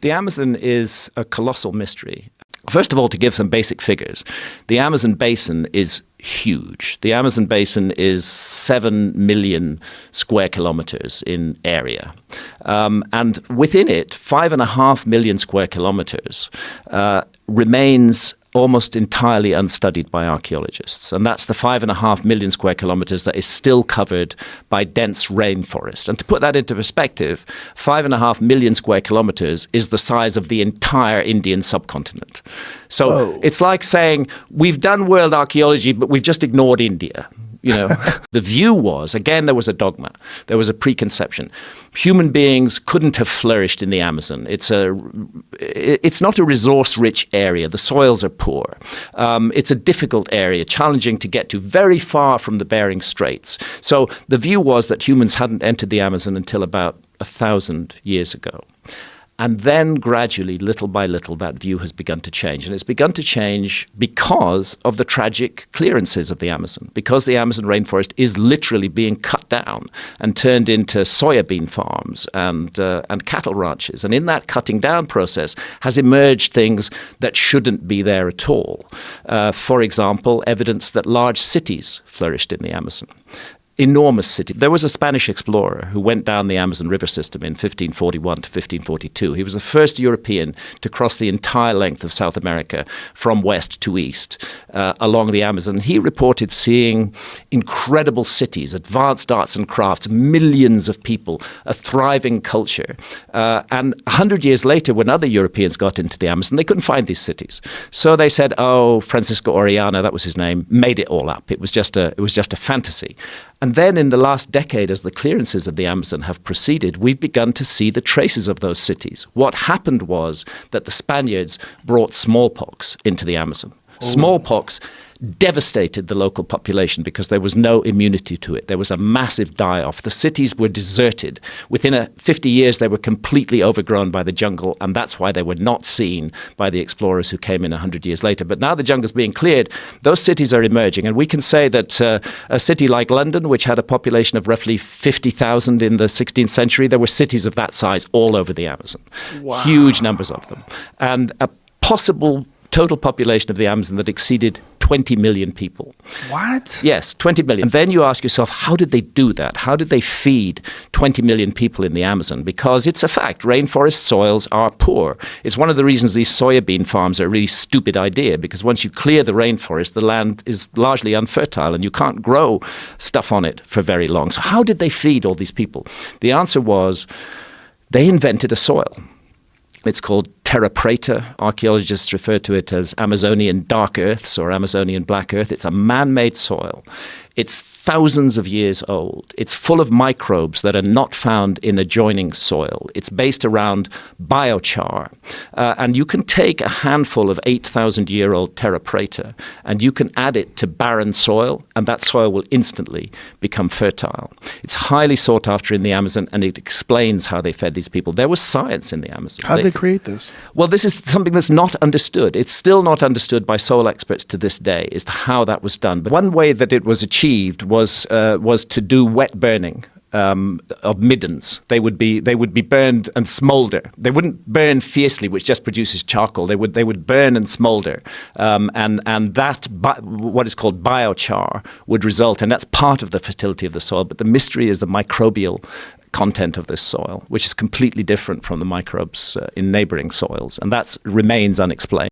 The Amazon is a colossal mystery. First of all, to give some basic figures, the Amazon basin is huge. The Amazon basin is 7 million square kilometers in area. And within it, 5.5 million square kilometers remains almost entirely unstudied by archaeologists. And that's the 5.5 million square kilometers that is still covered by dense rainforest. And to put that into perspective, 5.5 million square kilometers is the size of the entire Indian subcontinent. So It's like saying, we've done world archaeology, but we've just ignored India. The view was, again, there was a dogma. There was a preconception. Human beings couldn't have flourished in the Amazon. It's not a resource-rich area. The soils are poor. It's a difficult area, challenging to get to, very far from the Bering Straits. So the view was that humans hadn't entered the Amazon until about 1,000 years ago. And then gradually, little by little, that view has begun to change. And it's begun to change because of the tragic clearances of the Amazon, because the Amazon rainforest is literally being cut down and turned into soybean farms and cattle ranches. And in that cutting down process has emerged things that shouldn't be there at all. For example, evidence that large cities flourished in the Amazon. Enormous city. There was a Spanish explorer who went down the Amazon River system in 1541 to 1542. He was the first European to cross the entire length of South America from west to east along the Amazon. He reported seeing incredible cities, advanced arts and crafts, millions of people, a thriving culture. And 100 years later, when other Europeans got into the Amazon, they couldn't find these cities. So they said, Francisco Orellana, that was his name, made it all up. It was just a fantasy. And then in the last decade, as the clearances of the Amazon have proceeded, we've begun to see the traces of those cities. What happened was that the Spaniards brought smallpox into the Amazon. Smallpox devastated the local population because there was no immunity to it. There was a massive die-off. The cities were deserted. Within 50 years, they were completely overgrown by the jungle, and that's why they were not seen by the explorers who came in 100 years later. But now the jungle's being cleared, those cities are emerging, and we can say that a city like London, which had a population of roughly 50,000 in the 16th century, there were cities of that size all over the Amazon. Wow. Huge numbers of them. And a possible total population of the Amazon that exceeded 20 million people. What? Yes, 20 million. And then you ask yourself, how did they do that? How did they feed 20 million people in the Amazon? Because it's a fact, rainforest soils are poor. It's one of the reasons these soybean farms are a really stupid idea, because once you clear the rainforest, the land is largely unfertile and you can't grow stuff on it for very long. So how did they feed all these people? The answer was they invented a soil. It's called terra preta. Archaeologists refer to it as Amazonian dark earths or Amazonian black earth. It's a man-made soil. It's thousands of years old. It's full of microbes that are not found in adjoining soil. It's based around biochar. And you can take a handful of 8,000-year-old terra preta and you can add it to barren soil, and that soil will instantly become fertile. It's highly sought after in the Amazon, and it explains how they fed these people. There was science in the Amazon. How did they create this? Well, this is something that's not understood. It's still not understood by soil experts to this day as to how that was done. But one way that it was achieved was to do wet burning of middens. They would be burned and smolder. They wouldn't burn fiercely, which just produces charcoal. They would burn and smolder, and that what is called biochar would result, and that's part of the fertility of the soil. But the mystery is the microbial content of this soil, which is completely different from the microbes in neighboring soils, and that remains unexplained.